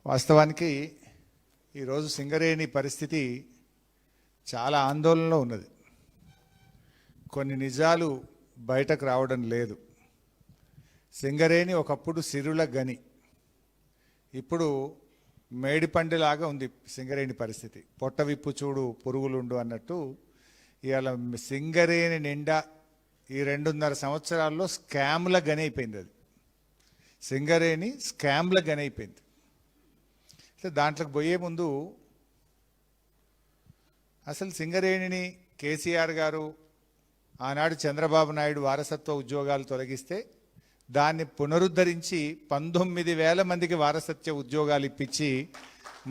వాస్తవానికి ఈరోజు సింగరేణి పరిస్థితి చాలా ఆందోళనలో ఉన్నది. కొన్ని నిజాలు బయటకు రావడం లేదు. సింగరేణి ఒకప్పుడు సిరుల గని, ఇప్పుడు మేడిపండులాగా ఉంది సింగరేణి పరిస్థితి. పొట్ట విప్పు చూడు పురుగులుండు అన్నట్టు ఇవాళ సింగరేణి నిండా ఈ 2.5 సంవత్సరాల్లో స్కామ్ల గని అయిపోయింది. అది సింగరేణి స్కామ్ల గని అయిపోయింది. దాంట్లోకి పోయే ముందు అసలు సింగరేణిని కేసీఆర్ గారు ఆనాడు చంద్రబాబు నాయుడు వారసత్వ ఉద్యోగాలు తొలగిస్తే దాన్ని పునరుద్ధరించి 19,000 మందికి వారసత్వ ఉద్యోగాలు ఇప్పించి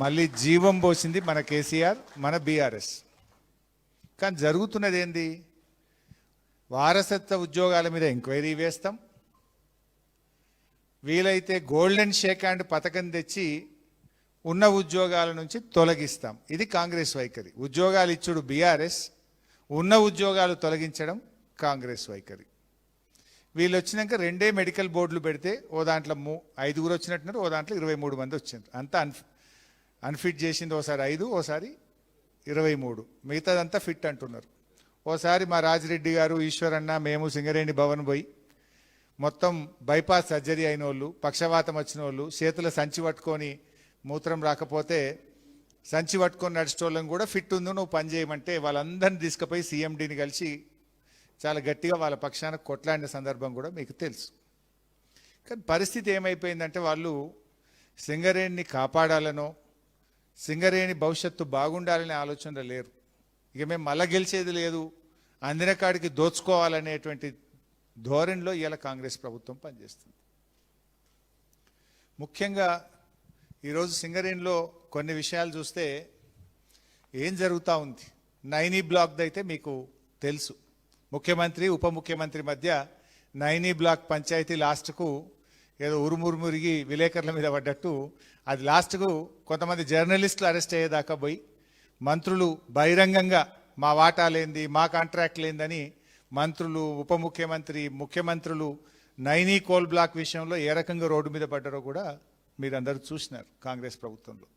మళ్ళీ జీవం పోసింది మన కేసీఆర్, మన బీఆర్ఎస్. కానీ జరుగుతున్నది ఏంది? వారసత్వ ఉద్యోగాల మీద ఎంక్వైరీ వేస్తాం, వీలైతే గోల్డెన్ షేక్ హ్యాండ్ పథకం తెచ్చి ఉన్న ఉద్యోగాల నుంచి తొలగిస్తాం. ఇది కాంగ్రెస్ వైఖరి. ఉద్యోగాలు ఇచ్చుడు బీఆర్ఎస్, ఉన్న ఉద్యోగాలు తొలగించడం కాంగ్రెస్ వైఖరి. వీళ్ళు వచ్చినాక 2 మెడికల్ బోర్డులు పెడితే ఓ దాంట్లో 5 వచ్చినట్టున్నారు, ఓ దాంట్లో 23 మంది వచ్చింది. అంతా అన్ఫిట్ చేసింది. ఓసారి 5, ఓసారి 23, మిగతాదంతా ఫిట్ అంటున్నారు. ఓసారి మా రాజిరెడ్డి గారు, ఈశ్వరన్న, మేము సింగరేణి భవన్ పోయి మొత్తం బైపాస్ సర్జరీ అయిన వాళ్ళు, పక్షవాతం వచ్చిన వాళ్ళు, చేతుల సంచి పట్టుకొని మూత్రం రాకపోతే సంచి పట్టుకొని నడిచేటోళ్ళని కూడా ఫిట్ ఉంది, నువ్వు పని చేయమంటే వాళ్ళందరినీ తీసుకుపోయి సీఎండీని కలిసి చాలా గట్టిగా వాళ్ళ పక్షాన కొట్లాడిన సందర్భం కూడా మీకు తెలుసు. కానీ పరిస్థితి ఏమైపోయిందంటే వాళ్ళు సింగరేణిని కాపాడాలనో సింగరేణి భవిష్యత్తు బాగుండాలనే ఆలోచన లేరు. ఇక మేము మళ్ళా గెలిచేది లేదు, అందిన కాడికి దోచుకోవాలనేటువంటి ధోరణిలో ఇవాళ కాంగ్రెస్ ప్రభుత్వం పనిచేస్తుంది. ముఖ్యంగా ఈరోజు సింగరేణిలో కొన్ని విషయాలు చూస్తే ఏం జరుగుతూ ఉంది. 9E బ్లాక్ది అయితే మీకు తెలుసు. ముఖ్యమంత్రి ఉప ముఖ్యమంత్రి మధ్య 9E బ్లాక్ పంచాయతీ లాస్ట్కు ఏదో ఉరుమురిగి విలేకరుల మీద పడ్డట్టు అది లాస్ట్కు కొంతమంది జర్నలిస్టులు అరెస్ట్ అయ్యేదాకా పోయి మంత్రులు బహిరంగంగా మా వాటా లేనిది, మా కాంట్రాక్ట్ లేనిదని మంత్రులు, ఉప ముఖ్యమంత్రి, ముఖ్యమంత్రులు 9E కోల్ బ్లాక్ విషయంలో ఏ రకంగా రోడ్డు మీద పడ్డారో కూడా మీరందరూ చూసినారు కాంగ్రెస్ ప్రభుత్వంలో.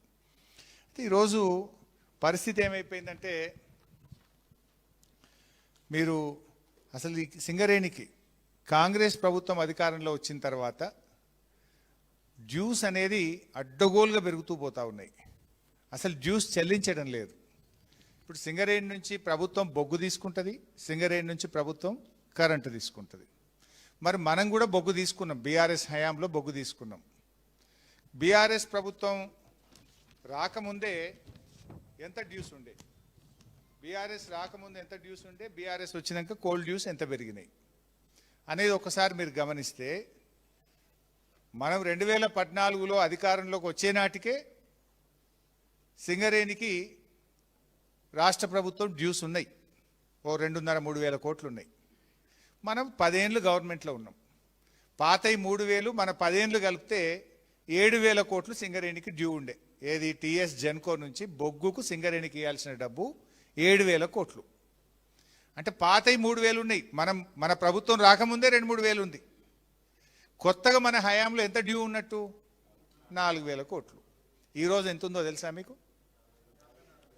అయితే ఈరోజు పరిస్థితి ఏమైపోయిందంటే మీరు అసలు ఈ సింగరేణికి కాంగ్రెస్ ప్రభుత్వం అధికారంలో వచ్చిన తర్వాత డ్యూస్ అనేది అడ్డగోలుగా పెరుగుతూ పోతూ ఉన్నాయి. అసలు డ్యూస్ చెల్లించడం లేదు. ఇప్పుడు సింగరేణి నుంచి ప్రభుత్వం బొగ్గు తీసుకుంటుంది, సింగరేణి నుంచి ప్రభుత్వం కరెంటు తీసుకుంటుంది. మరి మనం కూడా బొగ్గు తీసుకున్నాం, బీఆర్ఎస్ హయాంలో బొగ్గు తీసుకున్నాం. బీఆర్ఎస్ ప్రభుత్వం రాకముందే ఎంత డ్యూస్ ఉండే, బీఆర్ఎస్ రాకముందు ఎంత డ్యూస్ ఉండే, బీఆర్ఎస్ వచ్చినాక కోల్డ్ డ్యూస్ ఎంత పెరిగినాయి అనేది ఒకసారి మీరు గమనిస్తే మనం 2014లో అధికారంలోకి వచ్చే నాటికే సింగరేణికి రాష్ట్ర ప్రభుత్వం డ్యూస్ ఉన్నాయి, ఓ 2.5-3 వేల కోట్లు ఉన్నాయి. మనం 10 ఏళ్ళు గవర్నమెంట్లో ఉన్నాం. పాతయి 3,000, మన 10 ఏళ్ళు కలిపితే 7,000 కోట్లు సింగరేణికి డ్యూ ఉండే. ఏది? టీఎస్ జెన్కో నుంచి బొగ్గుకు సింగరేణికి ఇవ్వాల్సిన డబ్బు 7,000 కోట్లు. అంటే పాతయి 3,000 ఉన్నాయి. మన ప్రభుత్వం రాకముందే 2-3 వేలు ఉంది. కొత్తగా మన హయాంలో ఎంత డ్యూ ఉన్నట్టు? 4,000 కోట్లు. ఈరోజు ఎంత ఉందో తెలుసా మీకు?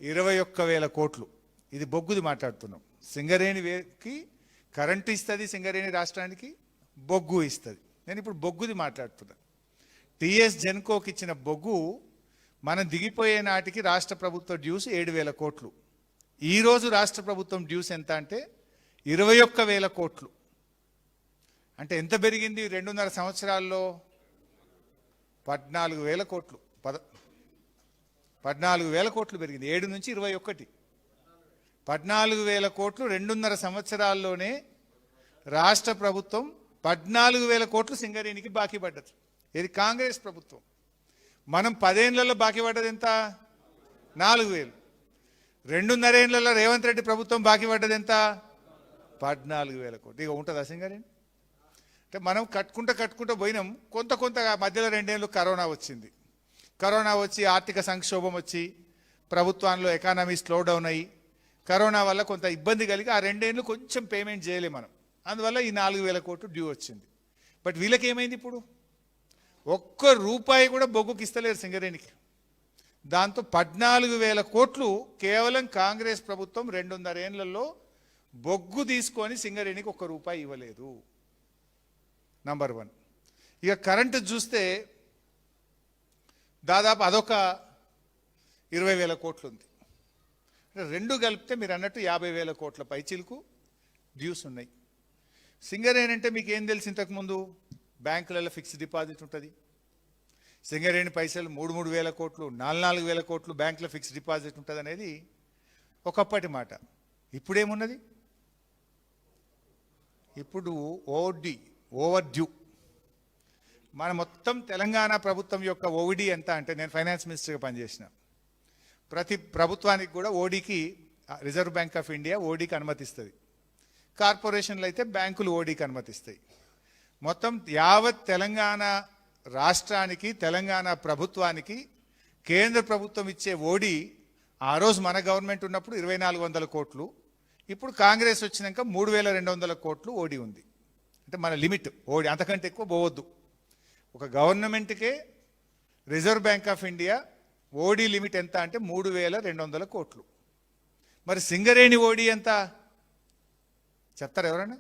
21,000 కోట్లు. ఇది బొగ్గుది మాట్లాడుతున్నాం. సింగరేణికి కరెంటు ఇస్తుంది, సింగరేణి రాష్ట్రానికి బొగ్గు ఇస్తుంది. నేను ఇప్పుడు బొగ్గుది మాట్లాడుతున్నా. టీఎస్ జెన్కోకి ఇచ్చిన బొగ్గు మనం దిగిపోయే నాటికి రాష్ట్ర ప్రభుత్వ డ్యూస్ 7,000 కోట్లు. ఈరోజు రాష్ట్ర ప్రభుత్వం డ్యూస్ ఎంత అంటే 21,000 కోట్లు. అంటే ఎంత పెరిగింది 2.5 సంవత్సరాల్లో? 14,000 కోట్లు. 14,000 కోట్లు పెరిగింది. 7 నుంచి 21. 14,000 కోట్లు 2.5 సంవత్సరాల్లోనే రాష్ట్ర ప్రభుత్వం 14,000 కోట్లు సింగరేణికి బాకీ పడ్డది. ఇది కాంగ్రెస్ ప్రభుత్వం. మనం 10 ఏళ్లలో బాకీ పడ్డది ఎంత? 4,000. 2.5 ఏళ్లలో రేవంత్ రెడ్డి ప్రభుత్వం బాకీ పడ్డది ఎంత? 14,000 కోట్లు. ఇక ఉంటుందా సింగరేణి? అంటే మనం కట్టుకుంటూ పోయినాం. కొంత మధ్యలో 2 ఏళ్ళు కరోనా వచ్చింది. కరోనా వచ్చి ఆర్థిక సంక్షోభం వచ్చి ప్రభుత్వంలో ఎకానమీ స్లో డౌన్ అయ్యి కరోనా వల్ల కొంత ఇబ్బంది కలిగి ఆ 2 ఏళ్ళు కొంచెం పేమెంట్ చేయలే మనం. అందువల్ల ఈ 4,000 కోట్లు డ్యూ వచ్చింది. బట్ వీళ్ళకి ఏమైంది? ఇప్పుడు ఒక్క రూపాయి కూడా బొగ్గుకి ఇస్తలేరు సింగరేణికి. దాంతో 14,000 కోట్లు కేవలం కాంగ్రెస్ ప్రభుత్వం 2.5 ఏళ్లలో బొగ్గు తీసుకొని సింగరేణికి 1 రూపాయి ఇవ్వలేదు. నంబర్ 1. ఇక కరెంటు చూస్తే దాదాపు అదొక 20,000 కోట్లు ఉంది. రెండు కలిపితే మీరు అన్నట్టు 50,000 కోట్ల పైచిలకు డ్యూస్ ఉన్నాయి. సింగరేణి అంటే మీకు ఏం తెలిసి ఇంతకుముందు బ్యాంకులలో ఫిక్స్డ్ డిపాజిట్ ఉంటుంది. సింగరేణి పైసలు 3,000 కోట్లు 4,000 కోట్లు బ్యాంకులో ఫిక్స్డ్ డిపాజిట్ ఉంటుంది అనేది ఒకప్పటి మాట. ఇప్పుడేమున్నది? ఇప్పుడు ఓవర్ డ్యూ. మన మొత్తం తెలంగాణ ప్రభుత్వం యొక్క ఓవిడి ఎంత అంటే, నేను ఫైనాన్స్ మినిస్టర్గా పనిచేసిన, ప్రతి ప్రభుత్వానికి కూడా ఓడికి రిజర్వ్ బ్యాంక్ ఆఫ్ ఇండియా ఓడికి అనుమతిస్తుంది. కార్పొరేషన్లు అయితే బ్యాంకులు ఓడికి అనుమతిస్తాయి. మొత్తం యావత్ తెలంగాణ రాష్ట్రానికి తెలంగాణ ప్రభుత్వానికి కేంద్ర ప్రభుత్వం ఇచ్చే ఓడి ఆ రోజు మన గవర్నమెంట్ ఉన్నప్పుడు 2,400 కోట్లు, ఇప్పుడు కాంగ్రెస్ వచ్చినాక 3,200 కోట్లు ఓడి ఉంది. అంటే మన లిమిట్ ఓడి, అంతకంటే ఎక్కువ పోవద్దు. ఒక గవర్నమెంట్కే Reserve Bank of India OD limit ఎంత అంటే 3,200 కోట్లు. మరి సింగరేణి ఓడి ఎంత చెప్తారు ఎవరైనా?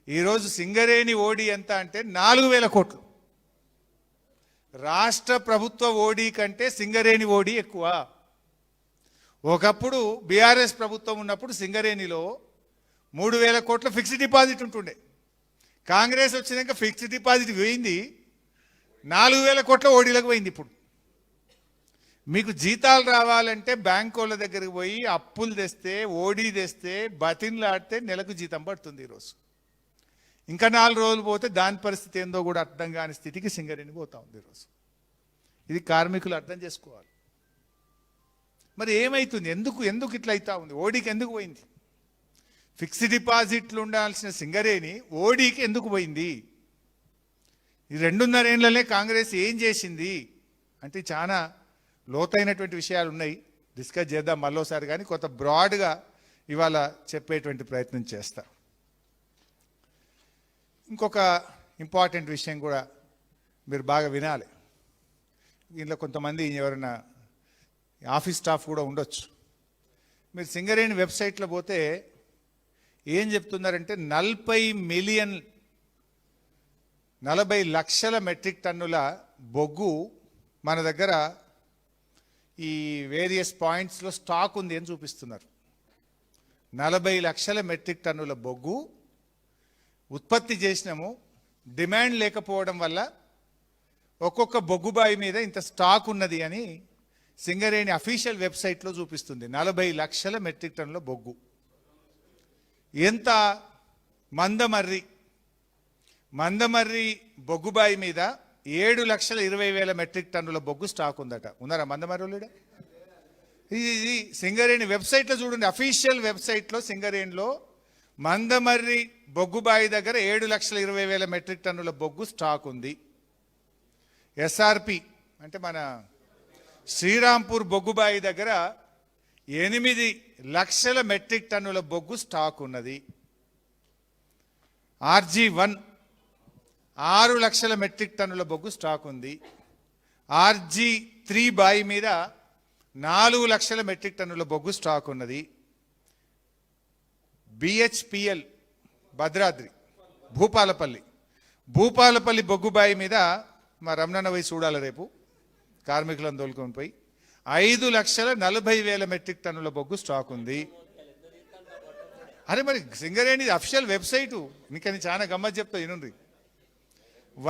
ఈరోజు సింగరేణి ఓడి ఎంత అంటే 4,000 కోట్లు. రాష్ట్ర ప్రభుత్వ ఓడి కంటే సింగరేణి ఓడి ఎక్కువ. ఒకప్పుడు బీఆర్ఎస్ ప్రభుత్వం ఉన్నప్పుడు సింగరేణిలో 3,000 కోట్ల ఫిక్స్డ్ డిపాజిట్ ఉంటుండే. కాంగ్రెస్ వచ్చినాక ఫిక్స్డ్ డిపాజిట్ పోయింది, 4,000 కోట్ల ఓడీలకు పోయింది. ఇప్పుడు మీకు జీతాలు రావాలంటే బ్యాంకుల దగ్గరికి పోయి అప్పులు తెస్తే, ఓడీ తెస్తే, బతిన్లాడితే నెలకు జీతం పడుతుంది. ఈరోజు ఇంకా 4 రోజులు పోతే దాని పరిస్థితి ఏందో కూడా అర్థం కాని స్థితికి సింగరేణి పోతా ఉంది ఈరోజు. ఇది కార్మికులు అర్థం చేసుకోవాలి. మరి ఏమవుతుంది? ఎందుకు ఇట్లా అవుతా ఉంది? ఓడీకి ఎందుకు పోయింది? ఫిక్స్డ్ డిపాజిట్లు ఉండాల్సిన సింగరేణి ఓడీకి ఎందుకు పోయింది? ఈ 2.5 ఏళ్లనే కాంగ్రెస్ ఏం చేసింది అంటే చాలా లోతైనటువంటి విషయాలు ఉన్నాయి, డిస్కస్ చేద్దాం మళ్ళోసారి. కానీ కొంత బ్రాడ్గా ఇవాళ చెప్పేటువంటి ప్రయత్నం చేస్తా. ఇంకొక ఇంపార్టెంట్ విషయం కూడా మీరు బాగా వినాలి. దీంట్లో కొంతమంది ఎవరైనా ఆఫీస్ స్టాఫ్ కూడా ఉండొచ్చు. మీరు సింగరేణి వెబ్సైట్లో పోతే ఏం చెప్తున్నారంటే 40 లక్షల మెట్రిక్ టన్నుల బొగ్గు మన దగ్గర ఈ వేరియస్ పాయింట్స్లో స్టాక్ ఉంది అని చూపిస్తున్నారు. 40 లక్షల మెట్రిక్ టన్నుల బొగ్గు ఉత్పత్తి చేసినాము. డిమాండ్ లేకపోవడం వల్ల ఒక్కొక్క బొగ్గుబాయి మీద ఇంత స్టాక్ ఉన్నది అని సింగరేణి అఫీషియల్ వెబ్సైట్లో చూపిస్తుంది. 40 లక్షల మెట్రిక్ టన్నుల బొగ్గు. ఎంత? మందమర్రి బొగ్గుబాయి మీద 7,20,000 మెట్రిక్ టన్నుల బొగ్గు స్టాక్ ఉందట. ఉన్నారా మందమర్రిలో? ఇది సింగరేణి వెబ్సైట్లో చూడండి, అఫీషియల్ వెబ్సైట్లో సింగరేణిలో మందమర్రి బొగ్గుబాయి దగ్గర 7,20,000 మెట్రిక్ టన్నుల బొగ్గు స్టాక్ ఉంది. ఎస్ఆర్పి అంటే మన శ్రీరాంపూర్ బొగ్గుబాయి దగ్గర 8 లక్షల మెట్రిక్ టన్నుల బొగ్గు స్టాక్ ఉన్నది. RG1 6 లక్షల మెట్రిక్ టన్నుల బొగ్గు స్టాక్ ఉంది. RG3 బాయి మీద 4 లక్షల మెట్రిక్ టన్నుల బొగ్గు స్టాక్ ఉన్నది. BHPL భద్రాద్రి భూపాలపల్లి బొగ్గుబాయి మీద మా రమణన్న పోయి చూడాలి రేపు, కార్మికులను తోలుకొని పోయి 5,40,000 మెట్రిక్ టన్నుల బొగ్గు స్టాక్ ఉంది. అరే మరి సింగరేణి అఫీషియల్ వెబ్సైటు మీకని చాలా గమ్మత్ చెప్తా వినండి.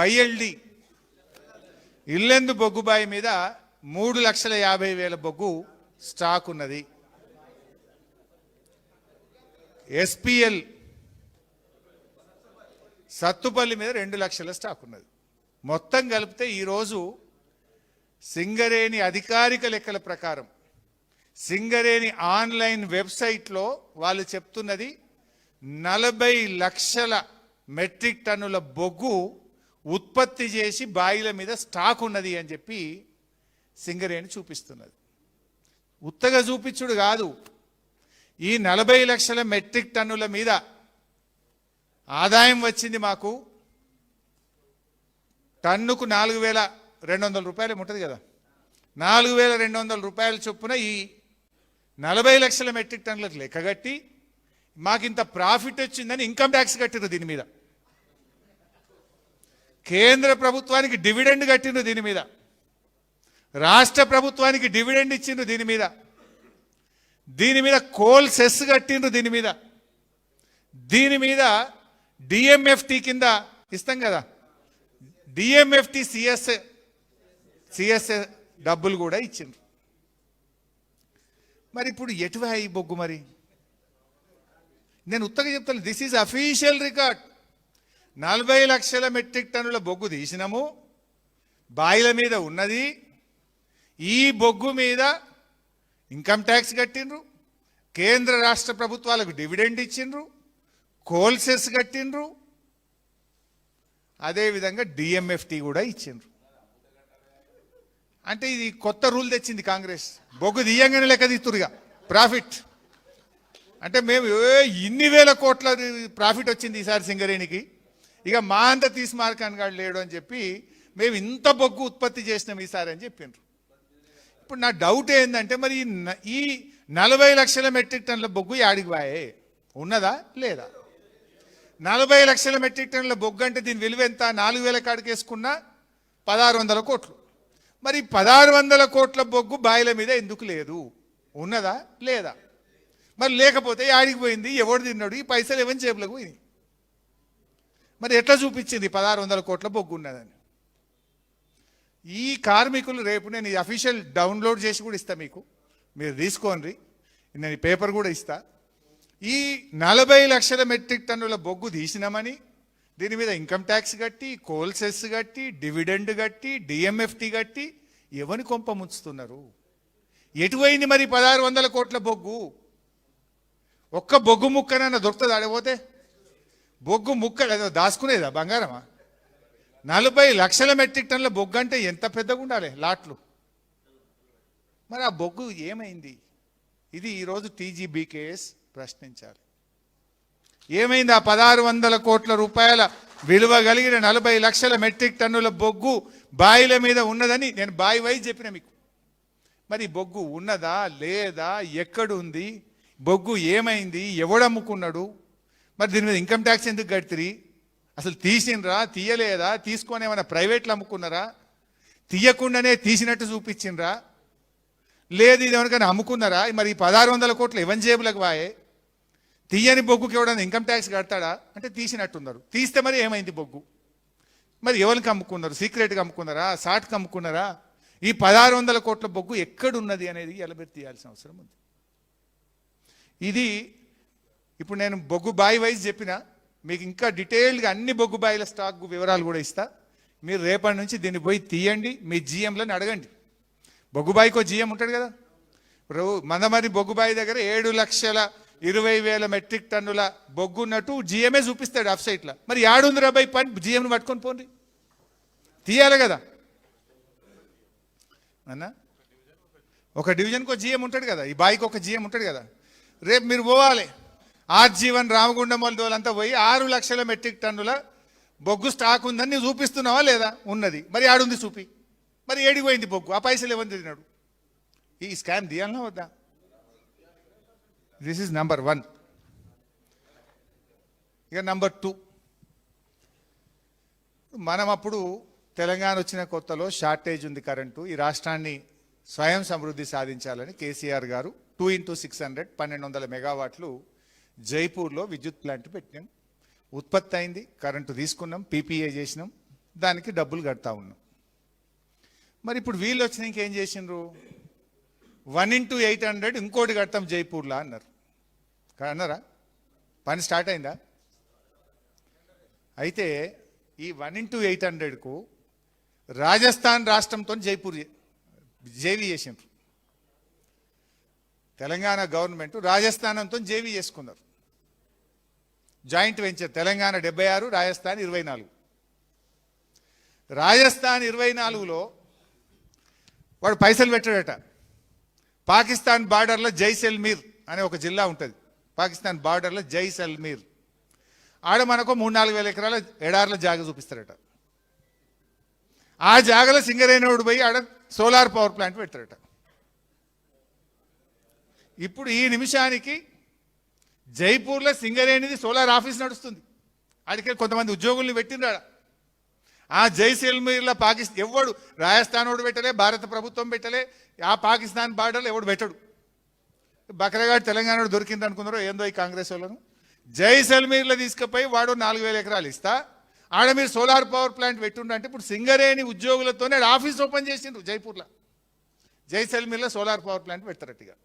YLD ఇల్లెందు బొగ్గుబాయి మీద 3,50,000 బొగ్గు స్టాక్ ఉన్నది. SPL సత్తుపల్లి మీద 2 లక్షల స్టాక్ ఉన్నది. మొత్తం కలిపితే ఈరోజు సింగరేణి అధికారిక లెక్కల ప్రకారం సింగరేణి ఆన్లైన్ వెబ్సైట్లో వాళ్ళు చెప్తున్నది 40 లక్షల మెట్రిక్ టన్నుల బొగ్గు ఉత్పత్తి చేసి బాయిల మీద స్టాక్ ఉన్నది అని చెప్పి సింగరేణి చూపిస్తున్నది. ఉత్తగా చూపించుడు కాదు, ఈ 40 లక్షల మెట్రిక్ టన్నుల మీద ఆదాయం వచ్చింది మాకు టన్నుకు 4,200 రూపాయలు ఉంటుంది కదా, 4,200 రూపాయల చొప్పున ఈ 40 లక్షల మెట్రిక్ టన్నులకు లెక్కగట్టి మాకింత ప్రాఫిట్ వచ్చిందని ఇన్కమ్ ట్యాక్స్ కట్టిరు. దీని మీద కేంద్ర ప్రభుత్వానికి డివిడెండ్ కట్టిండ్రు, దీని మీద రాష్ట్ర ప్రభుత్వానికి డివిడెండ్ ఇచ్చిండ్రు, దీని మీద కోల్ సెస్ కట్టిండ్రు, దీని మీద డిఎంఎఫ్టి కింద ఇస్తాం కదా, డిఎంఎఫ్టి సిఎస్ఏ డబ్బులు కూడా ఇచ్చిండ్రు. మరి ఇప్పుడు ఎటువై ఈ బొగ్గు? మరి నేను ఉత్తగా చెప్తాను, దిస్ ఈజ్ అఫీషియల్ రికార్డ్. 40 లక్షల మెట్రిక్ టన్నుల బొగ్గు తీసినాము, బాయిల మీద ఉన్నది. ఈ బొగ్గు మీద ఇన్కమ్ ట్యాక్స్ కట్టిండ్రు, కేంద్ర రాష్ట్ర ప్రభుత్వాలకు డివిడెండ్ ఇచ్చిండ్రు, కోల్ సెస్ కట్టిండ్రు, అదేవిధంగా డిఎంఎఫ్టి కూడా ఇచ్చిండ్రు. అంటే ఇది కొత్త రూల్ తెచ్చింది కాంగ్రెస్. బొగ్గు తీయంగానే లెక్క తీస్తురుగా ప్రాఫిట్. అంటే మేము ఇన్ని వేల కోట్ల ప్రాఫిట్ వచ్చింది ఈసారి సింగరేణికి, ఇక మా అంత తీసి మార్కాన్ గాడు లేడు అని చెప్పి మేము ఇంత బొగ్గు ఉత్పత్తి చేసినాం ఈసారి అని చెప్పిండ్రు. ఇప్పుడు నా డౌట్ ఏంటంటే, మరి ఈ 40 లక్షల మెట్రిక్ టన్నుల బొగ్గు యాడికి వాయే? ఉన్నదా లేదా? 40 లక్షల మెట్రిక్ టన్నుల బొగ్గు అంటే దీని విలువ ఎంత? 4,000 కాడికి వేసుకున్న 1,600 కోట్లు. మరి 1,600 కోట్ల బొగ్గు బాయిల మీద ఎందుకు లేదు? ఉన్నదా లేదా? మరి లేకపోతే యాడికి పోయింది? ఎవడు తిన్నాడు? ఈ పైసలు ఎవరి జేబులకు పోయినాయి? మరి ఎట్లా చూపించింది 1,600 కోట్ల బొగ్గు ఉన్నదని? ఈ కార్మికులు రేపు నేను ఈ అఫీషియల్ డౌన్లోడ్ చేసి కూడా ఇస్తా మీకు, మీరు తీసుకోండి. నేను ఈ పేపర్ కూడా ఇస్తా. ఈ 40 లక్షల మెట్రిక్ టన్నుల బొగ్గు తీసినామని దీని మీద ఇన్కమ్ ట్యాక్స్ కట్టి, కోల్ సెస్ కట్టి, డివిడెండ్ కట్టి, డిఎంఎఫ్టి కట్టి ఎవరిని కొంప ముంచుతున్నారు? ఎటువైంది మరి 1,600 కోట్ల బొగ్గు? ఒక్క బొగ్గు ముక్కనన్నా దొరుకుతుంది ఆడపోతే? బొగ్గు ముక్క దాచుకునేదా బంగారమా? 40 లక్షల మెట్రిక్ టన్నుల బొగ్గు అంటే ఎంత పెద్దగా ఉండాలి లాట్లు. మరి ఆ బొగ్గు ఏమైంది? ఇది ఈరోజు టీజీబీకేఎస్ ప్రశ్నించాలి. ఏమైంది? ఆ 1,600 కోట్ల రూపాయల విలువ కలిగిన 40 లక్షల మెట్రిక్ టన్నుల బొగ్గు బాయిల మీద ఉన్నదని నేను బాయి వైజ్ చెప్పిన మీకు. మరి బొగ్గు ఉన్నదా లేదా? ఎక్కడుంది బొగ్గు? ఏమైంది? ఎవడమ్ముకున్నాడు? మరి దీని మీద ఇన్కమ్ ట్యాక్స్ ఎందుకు కట్టిరి? అసలు తీసిండ్రా తీయలేదా? తీసుకొని ఏమైనా ప్రైవేట్లు అమ్ముకున్నారా? తీయకుండానే తీసినట్టు చూపించిండ్రా? లేదు ఇది ఎవరికైనా అమ్ముకున్నారా? మరి 1,600 కోట్లు ఎవరి జేబులకు వాయే? తీయని బొగ్గుకి ఎవడన్నా ఇన్కమ్ ట్యాక్స్ కడతాడా? అంటే తీసినట్టున్నారు. తీస్తే మరి ఏమైంది బొగ్గు? మరి ఎవరికి అమ్ముకున్నారు? సీక్రెట్గా అమ్ముకున్నారా? సాట్కి అమ్ముకున్నారా? ఈ 1,600 కోట్ల బొగ్గు ఎక్కడున్నది అనేది ఎలబెట్టి తీయాల్సిన అవసరం ఉంది. ఇది ఇప్పుడు నేను బొగ్గు బాయి వైజ్ చెప్పిన మీకు, ఇంకా డీటెయిల్డ్గా అన్ని బొగ్గు బాయిల స్టాక్ వివరాలు కూడా ఇస్తా. మీరు రేపటి నుంచి దీన్ని పోయి తీయండి, మీ జీఎంలను అడగండి. బొగ్గు బాయికో జీఎం ఉంటాడు కదా. మందమరి బొగ్గు బాయి దగ్గర 7,20,000 మెట్రిక్ టన్నుల బొగ్గు ఉన్నట్టు జీఎంఏ చూపిస్తాడు వెబ్సైట్లో. మరి 700 పని జీఎంను పట్టుకొని పోండి, తీయాలి కదా అన్న. ఒక డివిజన్కి జీఎం ఉంటాడు కదా, ఈ బాయికి ఒక జీఎం ఉంటాడు కదా. రేపు మీరు పోవాలి, ఆర్జీవన్ రామగుండం వాళ్ళంతా పోయి 6 లక్షల మెట్రిక్ టన్నుల బొగ్గు స్టాక్ ఉందని నువ్వు చూపిస్తున్నావా లేదా? ఉన్నది. మరి ఆడుంది చూపి. మరి ఏడిపోయింది బొగ్గు? ఆ పైసలు ఎవరు తిన్నాడు? ఈ స్కామ్ తీయాలన్నా వద్దా? This is number 1. ఇక నంబర్ 2, మనం అప్పుడు తెలంగాణ వచ్చిన కొత్తలో షార్టేజ్ ఉంది కరెంటు, ఈ రాష్ట్రాన్ని స్వయం సమృద్ధి సాధించాలని కేసీఆర్ గారు 2x600 1,200 మెగావాట్లు జైపూర్లో విద్యుత్ ప్లాంట్ పెట్టినాం. ఉత్పత్తి అయింది, కరెంటు తీసుకున్నాం, పీపీఏ చేసినాం, దానికి డబ్బులు కడతా ఉన్నాం. మరి ఇప్పుడు వీళ్ళు వచ్చిన ఇంకేం చేసిండ్రు? 1x800 ఇంకోటి కడతాం జైపూర్లో అన్నారు. అన్నారా? పని స్టార్ట్ అయిందా? అయితే ఈ 1x800కు రాజస్థాన్ రాష్ట్రంతో జైపూర్ జేవీ చేసిండ్రు. తెలంగాణ గవర్నమెంట్ రాజస్థానంతో జేవీ చేసుకున్నారు. Joint venture. తెలంగాణ 76, రాజస్థాన్ 24. రాజస్థాన్ 24లో వాడు పైసలు పెట్టాడట. పాకిస్తాన్ బార్డర్లో జైసల్మీర్ అనే ఒక జిల్లా ఉంటుంది. పాకిస్తాన్ బార్డర్లో జైసల్మీర్. ఆడ మనకు 3-4 వేల ఎకరాల ఎడార్ల జాగా చూపిస్తారట. ఆ జాగలో సింగరేణోడు పోయి ఆడ సోలార్ పవర్ ప్లాంట్ పెడతారట. ఇప్పుడు ఈ నిమిషానికి జైపూర్లో సింగరేణిది సోలార్ ఆఫీస్ నడుస్తుంది. అడిగే కొంతమంది ఉద్యోగుల్ని పెట్టిండ్రు. ఆ జైసల్మీర్లో పాకిస్తాన్ ఎవడు, రాజస్థాన్ వాడు పెట్టలే, భారత ప్రభుత్వం పెట్టలే, ఆ పాకిస్తాన్ బార్డర్లో ఎవడు పెట్టడు. బక్రగాడు తెలంగాణ దొరికింది అనుకున్నారో ఏందో ఈ కాంగ్రెస్ వాళ్ళను. జైసల్మీర్లో తీసుకుపోయి వాడు 4,000 ఎకరాలు ఇస్తా, ఆడ మీరు సోలార్ పవర్ ప్లాంట్ పెట్టుండ్రు అంటే ఇప్పుడు సింగరేణి ఉద్యోగులతోనే ఆఫీస్ ఓపెన్ చేసిండ్రు జైపూర్లో. జైసల్మీర్లో సోలార్ పవర్ ప్లాంట్ పెడతారట్టుగా.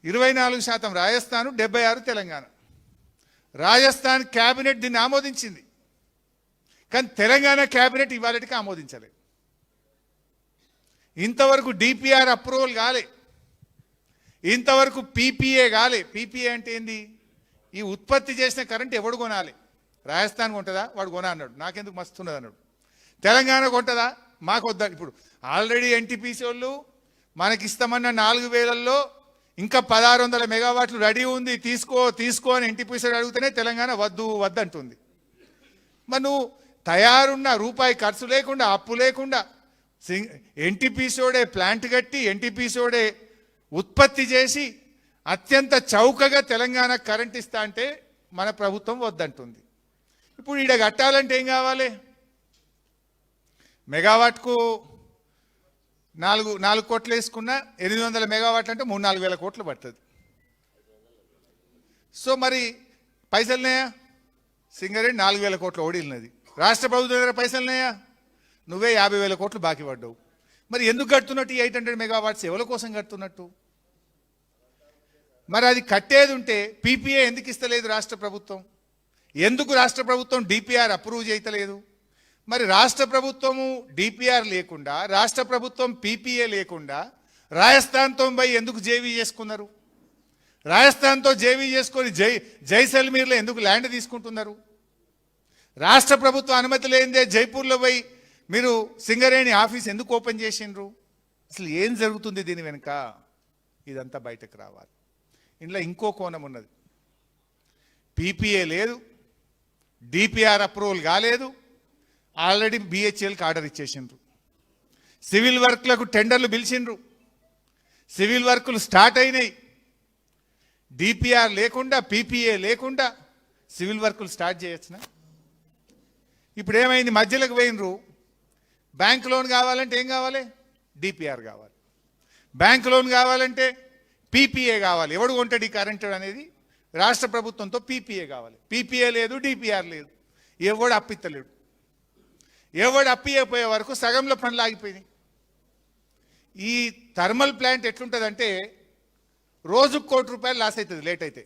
24% రాజస్థాన్, 76 తెలంగాణ. రాజస్థాన్ క్యాబినెట్ దీన్ని ఆమోదించింది, కానీ తెలంగాణ క్యాబినెట్ ఇవాళకి ఆమోదించలేదు. ఇంతవరకు డిపిఆర్ అప్రూవల్ కాలే, ఇంతవరకు పీపీఏ కాలే. పీపీఏ అంటే ఏంది? ఈ ఉత్పత్తి చేసిన కరెంట్ ఎవడు కొనాలి? రాజస్థాన్ కొంటదా? వాడు కొనా అన్నాడు, నాకెందుకు మస్తున్నది అన్నాడు. తెలంగాణ కొంటదా? మాకు వద్దా. ఇప్పుడు ఆల్రెడీ ఎన్టీపీసీ వాళ్ళు మనకిస్తామన్న 4,000లో ఇంకా 1,600 మెగావాట్లు రెడీ ఉంది, తీసుకో అని ఎన్టీపీసీ అడిగితేనే తెలంగాణ వద్దు వద్దంటుంది. మరి నువ్వు తయారున్న రూపాయి ఖర్చు లేకుండా, అప్పు లేకుండా ఎన్టీపీసీడే ప్లాంట్ కట్టి, ఎన్టీపీసీడే ఉత్పత్తి చేసి అత్యంత చౌకగా తెలంగాణ కరెంట్ ఇస్తా అంటే మన ప్రభుత్వం వద్దంటుంది. ఇప్పుడు ఈడ కట్టాలంటే ఏం కావాలి? మెగావాట్కు 4 కోట్లు వేసుకున్నా 800 మెగావాట్లు అంటే 3-4 వేల కోట్లు పడుతుంది. సో మరి పైసలున్నాయా? సింగరేణి 4,000 కోట్లు ఓడిల్లినది. రాష్ట్ర ప్రభుత్వం దగ్గర పైసలున్నాయా? నువ్వే 50,000 కోట్లు బాకీ పడ్డావు. మరి ఎందుకు కడుతున్నట్టు? 800 మెగావాట్స్ ఎవరి కోసం కడుతున్నట్టు? మరి అది కట్టేది ఉంటే పీపీఏ ఎందుకు ఇస్తలేదు రాష్ట్ర ప్రభుత్వం? ఎందుకు రాష్ట్ర ప్రభుత్వం డిపిఆర్ అప్రూవ్ చేయలేదు? మరి రాష్ట్ర ప్రభుత్వము డిపిఆర్ లేకుండా, రాష్ట్ర ప్రభుత్వం పీపీఏ లేకుండా రాజస్థాన్తో పోయి ఎందుకు జేవీ చేసుకున్నారు? రాజస్థాన్తో జేవీ చేసుకొని జైసల్మీర్లో ఎందుకు ల్యాండ్ తీసుకుంటున్నారు? రాష్ట్ర ప్రభుత్వం అనుమతి లేనిదే జైపూర్లో పోయి మీరు సింగరేణి ఆఫీస్ ఎందుకు ఓపెన్ చేసిండ్రు? అసలు ఏం జరుగుతుంది దీని వెనుక? ఇదంతా బయటకు రావాలి. ఇందులో ఇంకో కోణం ఉన్నది. పీపీఏ లేదు, డిపిఆర్ అప్రూవల్ కాలేదు, ఆల్రెడీ బిహెచ్ఎల్కి ఆర్డర్ ఇచ్చేసిండ్రు. సివిల్ వర్క్లకు టెండర్లు పిలిచిండ్రు, సివిల్ వర్కులు స్టార్ట్ అయినాయి. డిపిఆర్ లేకుండా, పీపీఏ లేకుండా సివిల్ వర్కులు స్టార్ట్ చేయొచ్చునా? ఇప్పుడు ఏమైంది? మధ్యలోకి పోయినరు. బ్యాంక్ లోన్ కావాలంటే ఏం కావాలి? డిపిఆర్ కావాలి. బ్యాంక్ లోన్ కావాలంటే పీపీఏ కావాలి. ఎవడు కొంటాడు ఈ కరెంటు అనేది? రాష్ట్ర ప్రభుత్వంతో పీపీఏ కావాలి. పీపీఏ లేదు, డిపిఆర్ లేదు, ఎవడు అప్పిత్తలేడు. ఎవడు అప్పియపోయే వరకు సగంలో పనులు ఆగిపోయినాయి. ఈ థర్మల్ ప్లాంట్ ఎట్లుంటుందంటే రోజుకు ₹1,00,00,000 లాస్ అవుతుంది లేట్ అయితే.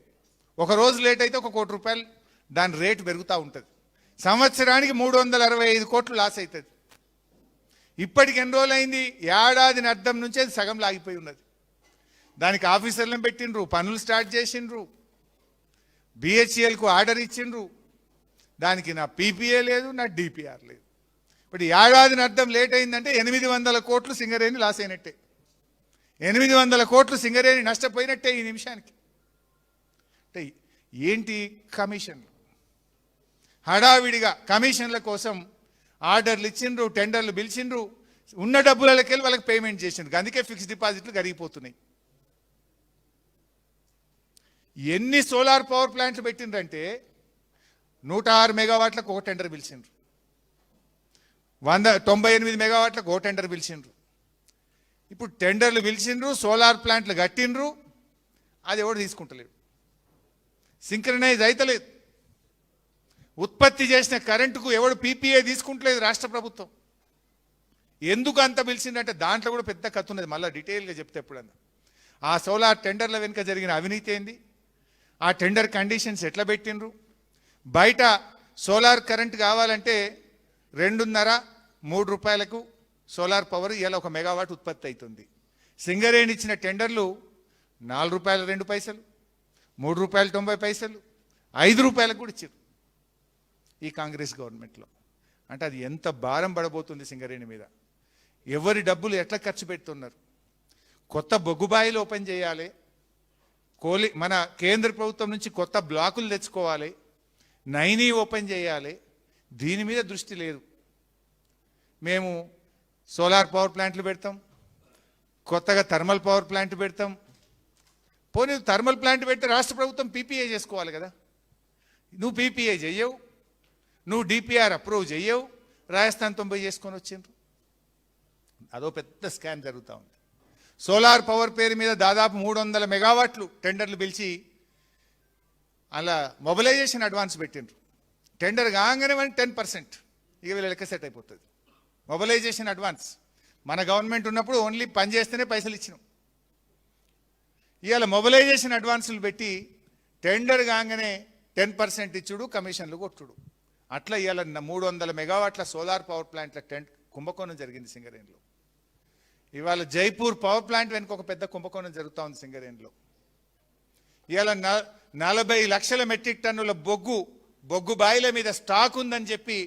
ఒక రోజు లేట్ అయితే ₹1,00,00,000 దాని రేటు పెరుగుతూ ఉంటుంది. సంవత్సరానికి 365 కోట్లు లాస్ అవుతుంది. ఇప్పటికి ఎన్ని రోజులు అయింది? ఏడాదిని అర్థం నుంచి అది సగం లాగిపోయి ఉన్నది. దానికి ఆఫీసర్లను పెట్టిండ్రు, పనులు స్టార్ట్ చేసిండ్రు, బిహెచ్ఎల్కు ఆర్డర్ ఇచ్చిండ్రు. దానికి నా పీపీఏ లేదు, నా డిపిఆర్ లేదు. ఇప్పుడు ఏడాదిని అర్థం లేట్ అయిందంటే 800 కోట్లు సింగరేణి లాస్ అయినట్టే. 800 కోట్లు సింగరేణి నష్టపోయినట్టే ఈ నిమిషానికి. అంటే ఏంటి? కమిషన్లు, హడావిడిగా కమిషన్ల కోసం ఆర్డర్లు ఇచ్చిండ్రు, టెండర్లు పిలిచిండ్రు, ఉన్న డబ్బులకి వెళ్ళి వాళ్ళకి పేమెంట్ చేసిండ్రు. అందుకే ఫిక్స్డ్ డిపాజిట్లు కరిగిపోతున్నాయి. ఎన్ని సోలార్ పవర్ ప్లాంట్లు పెట్టిండ్రంటే 106 మెగావాట్లకు ఒక టెండర్ పిలిచిండ్రు, 198 మెగావాట్లకు ఒక టెండర్ పిలిచిండ్రు. ఇప్పుడు టెండర్లు పిలిచిండ్రు, సోలార్ ప్లాంట్లు కట్టిండ్రు, అది ఎవడు తీసుకుంటలేడు, సింక్రనైజ్ అయితలేదు. ఉత్పత్తి చేసిన కరెంటుకు ఎవడు పీపీఏ తీసుకుంటలేదు రాష్ట్ర ప్రభుత్వం. ఎందుకు అంత పిలిచిందంటే దాంట్లో కూడా పెద్ద కథ ఉన్నది, మళ్ళీ డీటెయిల్గా చెప్తే ఎప్పుడన్నా. ఆ సోలార్ టెండర్ల వెనుక జరిగిన అవినీతి ఏంది, ఆ టెండర్ కండిషన్స్ ఎట్లా పెట్టిండ్రు. బయట సోలార్ కరెంట్ కావాలంటే 2.5-3 రూపాయలకు సోలార్ పవర్ ఇలా 1 మెగావాట్ ఉత్పత్తి అవుతుంది. సింగరేణి ఇచ్చిన టెండర్లు ₹4.02, ₹3.90, ₹5 కూడా ఇచ్చారు ఈ కాంగ్రెస్ గవర్నమెంట్లో. అంటే అది ఎంత భారం పడబోతుంది సింగరేణి మీద. ఎవరి డబ్బులు ఎట్లా ఖర్చు పెడుతున్నారు. కొత్త బొగ్గుబాయిలు ఓపెన్ చేయాలి, మన కేంద్ర ప్రభుత్వం నుంచి కొత్త బ్లాకులు తెచ్చుకోవాలి, నైనీ ఓపెన్ చేయాలి, దీని మీద దృష్టి లేదు. మేము సోలార్ పవర్ ప్లాంట్లు పెడతాం, కొత్తగా థర్మల్ పవర్ ప్లాంట్ పెడతాం. పోనీ థర్మల్ ప్లాంట్ పెడితే రాష్ట్ర ప్రభుత్వం పీపీఏ చేసుకోవాలి కదా. నువ్వు పీపీఏ చెయ్యవు, నువ్వు డిపిఆర్ అప్రూవ్ చెయ్యవు, రాజస్థాన్ 90 చేసుకొని వచ్చిండ్రు. అదో పెద్ద స్కామ్ జరుగుతూ ఉంది. సోలార్ పవర్ పేరు మీద దాదాపు 300 మెగావాట్లు టెండర్లు పిలిచి అలా మొబిలైజేషన్ అడ్వాన్స్ పెట్టిండ్రు. టెండర్ కాగానే 10% ఇక వీళ్ళ లెక్క సెట్ అయిపోతుంది. మొబిలైజేషన్ అడ్వాన్స్ మన గవర్నమెంట్ ఉన్నప్పుడు ఓన్లీ పని చేస్తేనే పైసలు ఇచ్చినాం. ఇవాళ మొబిలైజేషన్ అడ్వాన్సులు పెట్టి టెండర్ కాగానే 10% ఇచ్చుడు, కమిషన్లు కొట్టుడు. అట్లా ఇవాళ 300 మెగావాట్ల సోలార్ పవర్ ప్లాంట్ల కుంభకోణం జరిగింది సింగరేణిలో. ఇవాళ జైపూర్ పవర్ ప్లాంట్ వెనుక ఒక పెద్ద కుంభకోణం జరుగుతూ ఉంది సింగరేణిలో. ఇవాళ 40 లక్షల మెట్రిక్ టన్నుల బొగ్గు బాయిల మీద స్టాక్ ఉందని చెప్పి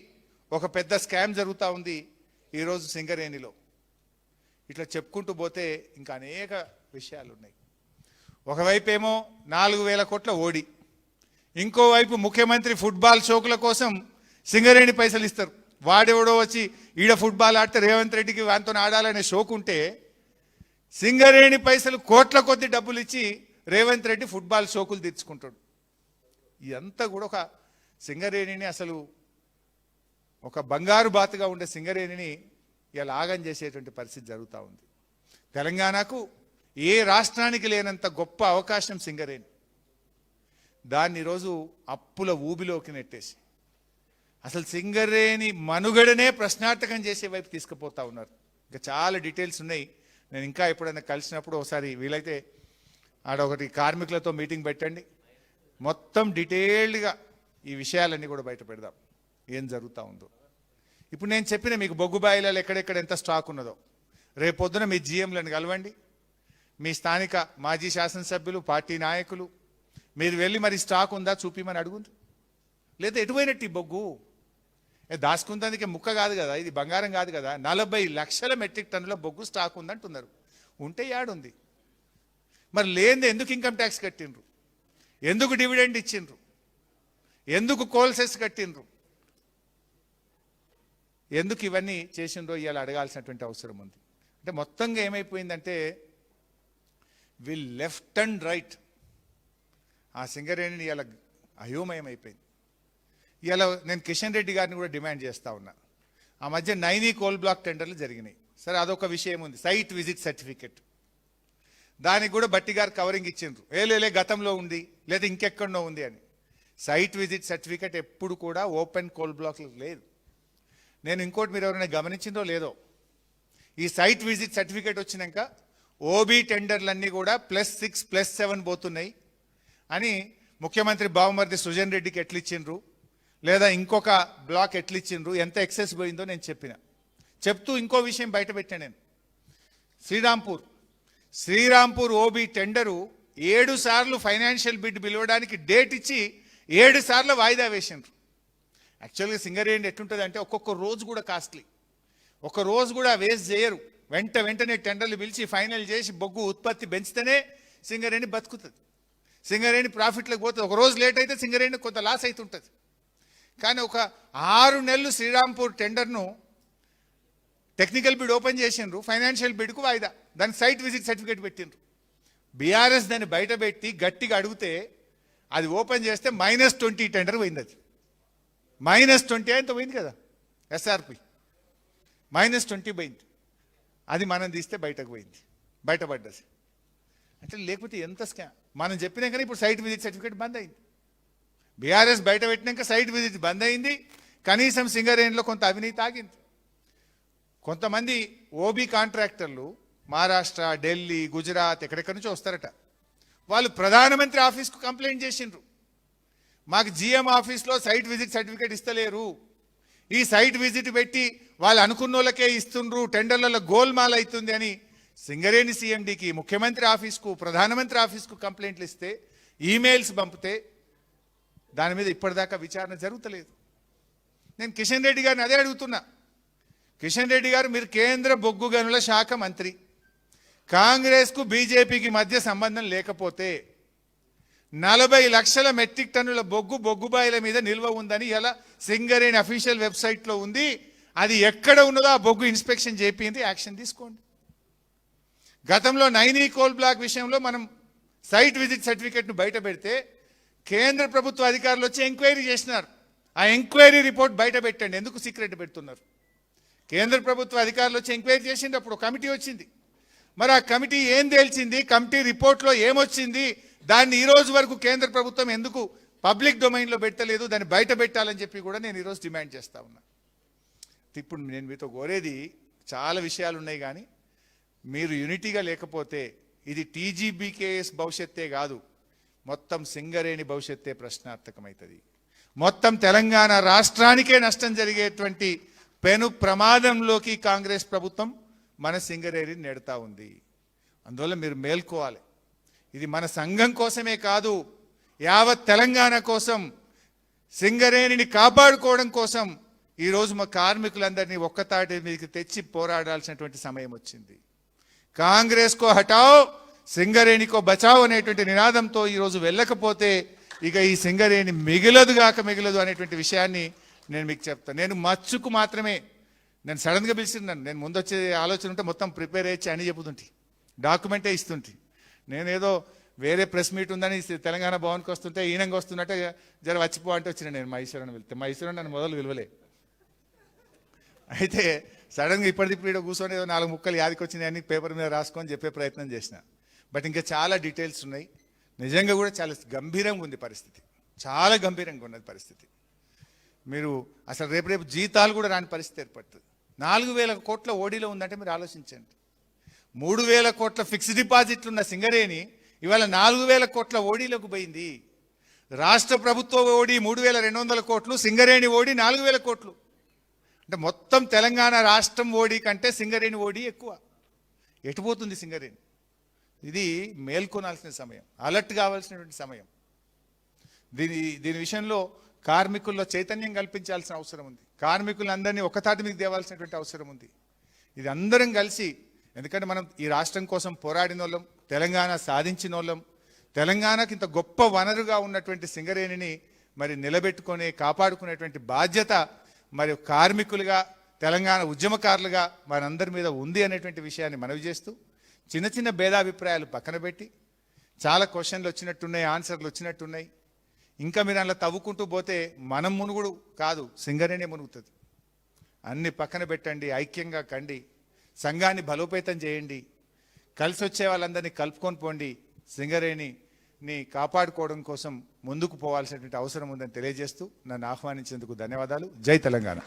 ఒక పెద్ద స్కామ్ జరుగుతూ ఉంది ఈరోజు సింగరేణిలో. ఇట్లా చెప్పుకుంటూ పోతే ఇంకా అనేక విషయాలు ఉన్నాయి. ఒకవైపు ఏమో 4000 కోట్ల ఓడి, ఇంకోవైపు ముఖ్యమంత్రి ఫుట్బాల్ షోకుల కోసం సింగరేణి పైసలు ఇస్తారు. వాడెవడో వచ్చి ఈడ ఫుట్బాల్ ఆడితే రేవంత్ రెడ్డికి వాంతో ఆడాలనే షోకు ఉంటే సింగరేణి పైసలు కోట్ల కొద్ది డబ్బులు ఇచ్చి రేవంత్ రెడ్డి ఫుట్బాల్ షోకులు తీర్చుకుంటాడు. ఇదంతా కూడా ఒక సింగరేణిని అసలు ఒక బంగారు బాతుగా ఉండే సింగరేణిని ఇలా ఆగం చేసేటువంటి పరిస్థితి జరుగుతూ ఉంది. తెలంగాణకు ఏ రాష్ట్రానికి లేనంత గొప్ప అవకాశం సింగరేణి. దాన్ని ఈరోజు అప్పుల ఊబిలోకి నెట్టేసి అసలు సింగరేణి మనుగడనే ప్రశ్నార్థకం చేసే వైపు తీసుకుపోతా ఉన్నారు. ఇంకా చాలా డీటెయిల్స్ ఉన్నాయి. నేను ఇంకా ఎప్పుడైనా కలిసినప్పుడు ఒకసారి వీలైతే ఆడ ఒకటి కార్మికులతో మీటింగ్ పెట్టండి, మొత్తం డీటెయిల్డ్గా ఈ విషయాలన్నీ కూడా బయట పెడదాం ఏం జరుగుతూ ఉందో. ఇప్పుడు నేను చెప్పిన మీకు బొగ్గు బాయిలలో ఎక్కడెక్కడ ఎంత స్టాక్ ఉన్నదో రేపొద్దున మీ జీఎంలను కలవండి, మీ స్థానిక మాజీ శాసనసభ్యులు, పార్టీ నాయకులు మీరు వెళ్ళి మరి స్టాక్ ఉందా చూపిమని అడుగుంది. లేదా ఎటువైనట్టు ఈ బొగ్గు దాచుకుందానికి ముక్క కాదు కదా, ఇది బంగారం కాదు కదా. 40 లక్షల మెట్రిక్ టన్నుల బొగ్గు స్టాక్ ఉందంటున్నారు. ఉంటే యాడుంది మరి? లేనిది ఎందుకు ఇన్కమ్ ట్యాక్స్ కట్టిండ్రు? ఎందుకు డివిడెండ్ ఇచ్చిండ్రు? ఎందుకు కోల్ సెస్ కట్టిండ్రు? ఎందుకు ఇవన్నీ చేసిండ్రో ఇవాళ అడగాల్సినటువంటి అవసరం ఉంది. అంటే మొత్తంగా ఏమైపోయిందంటే వీళ్ళు లెఫ్ట్ అండ్ రైట్ ఆ సింగరేణిని ఇవాళ అయోమయం అయిపోయింది. ఇవాళ నేను కిషన్ రెడ్డి గారిని కూడా డిమాండ్ చేస్తూ ఉన్నా. ఆ మధ్య నైనీ కోల్ బ్లాక్ టెండర్లు జరిగినాయి. సరే అదొక విషయం ఉంది, సైట్ విజిట్ సర్టిఫికెట్, దానికి కూడా బట్టి గారు కవరింగ్ ఇచ్చిండ్రు. లేలే గతంలో ఉంది లేదా ఇంకెక్కడో ఉంది అని. సైట్ విజిట్ సర్టిఫికెట్ ఎప్పుడు కూడా ఓపెన్ కోల్ బ్లాక్లు లేదు. నేను ఇంకోటి మీరు ఎవరైనా గమనించిందో లేదో, ఈ సైట్ విజిట్ సర్టిఫికెట్ వచ్చినాక ఓబీ టెండర్లన్నీ కూడా +6 +7 పోతున్నాయి అని ముఖ్యమంత్రి బావమర్ది సుజన్ రెడ్డికి ఎట్లిచ్చిండ్రు, లేదా ఇంకొక బ్లాక్ ఎట్లిచ్చిండ్రు, ఎంత ఎక్సెస్ పోయిందో నేను చెప్తూ ఇంకో విషయం బయట పెట్టాను నేను. శ్రీరాంపూర్ ఓబీ టెండరు 7 సార్లు ఫైనాన్షియల్ బిడ్ పిలవడానికి డేట్ ఇచ్చి 7 సార్లు వాయిదా వేసిండ్రు. యాక్చువల్గా సింగరేణి ఎట్లుంటుంది అంటే ఒక్కొక్క రోజు కూడా కాస్ట్లీ, ఒక రోజు కూడా వేస్ట్ చేయరు. వెంటనే టెండర్లు పిలిచి ఫైనల్ చేసి బొగ్గు ఉత్పత్తి పెంచితేనే సింగరేణి బతుకుతుంది, సింగరేణి ప్రాఫిట్లకు పోతుంది. ఒక రోజు లేట్ అయితే సింగరేణి కొంత లాస్ అవుతుంటుంది. కానీ ఒక 6 నెలలు శ్రీరాంపూర్ టెండర్ను టెక్నికల్ బిడ్ ఓపెన్ చేసిండ్రు, ఫైనాన్షియల్ బిడ్కు వాయిదా, దానికి సైట్ విజిట్ సర్టిఫికేట్ పెట్టిండ్రు. బీఆర్ఎస్ దాన్ని బయట పెట్టి గట్టిగా అడిగితే అది ఓపెన్ చేస్తే -20 టెండర్ పోయింది. అది -20 ఎంత పోయింది కదా, ఎస్ఆర్పి -20 పోయింది. అది మనం తీస్తే బయటపడ్డది. అంటే లేకపోతే ఎంత స్కామ్. మనం చెప్పినాకనే ఇప్పుడు సైట్ విజిట్ సర్టిఫికేట్ బంద్ అయింది. బీఆర్ఎస్ బయట పెట్టినాక సైట్ విజిట్ బంద్ అయింది. కనీసం సింగరేణిలో కొంత అవినీతి ఆగింది. కొంతమంది ఓబీ కాంట్రాక్టర్లు మహారాష్ట్ర, ఢిల్లీ, గుజరాత్ ఎక్కడెక్కడి నుంచో వస్తారట. వాళ్ళు ప్రధానమంత్రి ఆఫీస్కు కంప్లైంట్ చేసిండ్రు, మాకు జిఎం ఆఫీస్లో సైట్ విజిట్ సర్టిఫికేట్ ఇస్తలేరు, ఈ సైట్ విజిట్ పెట్టి వాళ్ళు అనుకున్న వాళ్ళకే ఇస్తుండ్రు, టెండర్లలో గోల్మాల్ అవుతుంది అని సింగరేణి సీఎండీకి, ముఖ్యమంత్రి ఆఫీస్కు, ప్రధానమంత్రి ఆఫీస్కు కంప్లైంట్లు ఇస్తే, ఈమెయిల్స్ పంపితే దాని మీద ఇప్పటిదాకా విచారణ జరుగుతలేదు. నేను కిషన్ రెడ్డి గారిని అదే అడుగుతున్నా. కిషన్ రెడ్డి గారు, మీరు కేంద్ర బొగ్గు గనుల శాఖ మంత్రి, కాంగ్రెస్కు బీజేపీకి మధ్య సంబంధం లేకపోతే 40 లక్షల మెట్రిక్ టన్నుల బొగ్గుబాయిల మీద నిల్వ ఉందని ఇలా సింగరేణి అఫీషియల్ వెబ్సైట్లో ఉంది. అది ఎక్కడ ఉన్నదో ఆ బొగ్గు ఇన్స్పెక్షన్ చేయింది, యాక్షన్ తీసుకోండి. గతంలో నైనీ కోల్ బ్లాక్ విషయంలో మనం సైట్ విజిట్ సర్టిఫికెట్ను బయట పెడితే కేంద్ర ప్రభుత్వ అధికారులు వచ్చి ఎంక్వైరీ చేసినారు. ఆ ఎంక్వైరీ రిపోర్ట్ బయట పెట్టండి. ఎందుకు సీక్రెట్ పెడుతున్నారు? కేంద్ర ప్రభుత్వ అధికారులు వచ్చి ఎంక్వైరీ చేసింది, అప్పుడు కమిటీ వచ్చింది. మరి ఆ కమిటీ ఏం తేల్చింది, కమిటీ రిపోర్ట్లో ఏమొచ్చింది, దాన్ని ఈ రోజు వరకు కేంద్ర ప్రభుత్వం ఎందుకు పబ్లిక్ డొమైన్లో పెట్టలేదు, దాన్ని బయట పెట్టాలని చెప్పి కూడా నేను ఈరోజు డిమాండ్ చేస్తా ఉన్నా. ఇప్పుడు నేను మీతో కోరేది చాలా విషయాలు ఉన్నాయి, కానీ మీరు యూనిటీగా లేకపోతే ఇది టీజీబీకేఎస్ భవిష్యత్తే కాదు, మొత్తం సింగరేణి భవిష్యత్తే ప్రశ్నార్థకమవుతుంది. మొత్తం తెలంగాణ రాష్ట్రానికే నష్టం జరిగేటువంటి పెను ప్రమాదంలోకి కాంగ్రెస్ ప్రభుత్వం మన సింగరేణిని నెడతా ఉంది. అందువల్ల మీరు మేల్కోవాలి. ఇది మన సంఘం కోసమే కాదు, యావత్ తెలంగాణ కోసం, సింగరేణిని కాపాడుకోవడం కోసం ఈరోజు మా కార్మికులందరినీ ఒక్కతాటి మీదకి తెచ్చి పోరాడాల్సినటువంటి సమయం వచ్చింది. కాంగ్రెస్ కో హటావ్, సింగరేణి కో బచావ్ అనేటువంటి నినాదంతో ఈరోజు వెళ్ళకపోతే ఇక ఈ సింగరేణి మిగలదు అనేటువంటి విషయాన్ని నేను మీకు చెప్తాను. నేను మచ్చుకు మాత్రమే, నేను సడన్గా పిలిచిన్నాను. నేను ముందు వచ్చే ఆలోచన ఉంటే మొత్తం ప్రిపేర్ అయ్యి అని చెబుతుంటే డాక్యుమెంటే ఇస్తుంటే, నేనేదో వేరే ప్రెస్ మీట్ ఉందని తెలంగాణ భవన్కి వస్తుంటే ఈయనంగా వస్తున్నట్టే జర వచ్చిపో అంటే వచ్చిన. నేను మహేశ్వరని వెళ్తే మహేశ్వరని నన్ను మొదలు విలువలే. అయితే సడన్గా ఇప్పటికిప్పుడు కూర్చొని ఏదో 4 ముక్కలు యాదికి వచ్చినాయని పేపర్ మీద రాసుకొని చెప్పే ప్రయత్నం చేసిన. బట్ ఇంకా చాలా డీటెయిల్స్ ఉన్నాయి. నిజంగా కూడా చాలా గంభీరంగా ఉంది పరిస్థితి, చాలా గంభీరంగా ఉన్నది పరిస్థితి. మీరు అసలు రేపు జీతాలు కూడా రాని పరిస్థితి ఏర్పడుతుంది. 4,000 కోట్ల ఓడీలో ఉందంటే మీరు ఆలోచించండి. 3,000 కోట్ల ఫిక్స్డ్ డిపాజిట్లు ఉన్న సింగరేణి ఇవాళ 4,000 కోట్ల ఓడీలోకి పోయింది. రాష్ట్ర ప్రభుత్వ ఓడి 3,200 కోట్లు, సింగరేణి ఓడి 4,000 కోట్లు. అంటే మొత్తం తెలంగాణ రాష్ట్రం ఓడి కంటే సింగరేణి ఓడి ఎక్కువ. ఎటుపోతుంది సింగరేణి? ఇది మేల్కొనాల్సిన సమయం, అలర్ట్ కావాల్సినటువంటి సమయం. దీని విషయంలో కార్మికుల్లో చైతన్యం కల్పించాల్సిన అవసరం ఉంది. కార్మికులందరినీ ఒకతాటి మీకు తేవాల్సినటువంటి అవసరం ఉంది. ఇది అందరం కలిసి, ఎందుకంటే మనం ఈ రాష్ట్రం కోసం పోరాడిన వాళ్ళం, తెలంగాణ సాధించిన వాళ్ళం, తెలంగాణకి ఇంత గొప్ప వనరుగా ఉన్నటువంటి సింగరేణిని మరి నిలబెట్టుకొని కాపాడుకునేటువంటి బాధ్యత మరి కార్మికులుగా, తెలంగాణ ఉద్యమకారులుగా మనందరి మీద ఉంది అనేటువంటి విషయాన్ని మనవి చేస్తూ, చిన్న చిన్న భేదాభిప్రాయాలు పక్కన పెట్టి, చాలా క్వశ్చన్లు వచ్చినట్టున్నాయి, ఆన్సర్లు వచ్చినట్టున్నాయి. ఇంకా మీరు అలా తవ్వుకుంటూ పోతే మనం మునుగుడు కాదు, సింగరేణి మునుగుతుంది. అన్ని పక్కన పెట్టండి, ఐక్యంగా కండి, సంఘాన్ని బలోపేతం చేయండి, కలిసి వచ్చే వాళ్ళందరినీ కలుపుకొని పోండి. సింగరేణిని కాపాడుకోవడం కోసం ముందుకు పోవాల్సినటువంటి అవసరం ఉందని తెలియజేస్తూ నన్ను ఆహ్వానించేందుకు ధన్యవాదాలు. జై తెలంగాణ.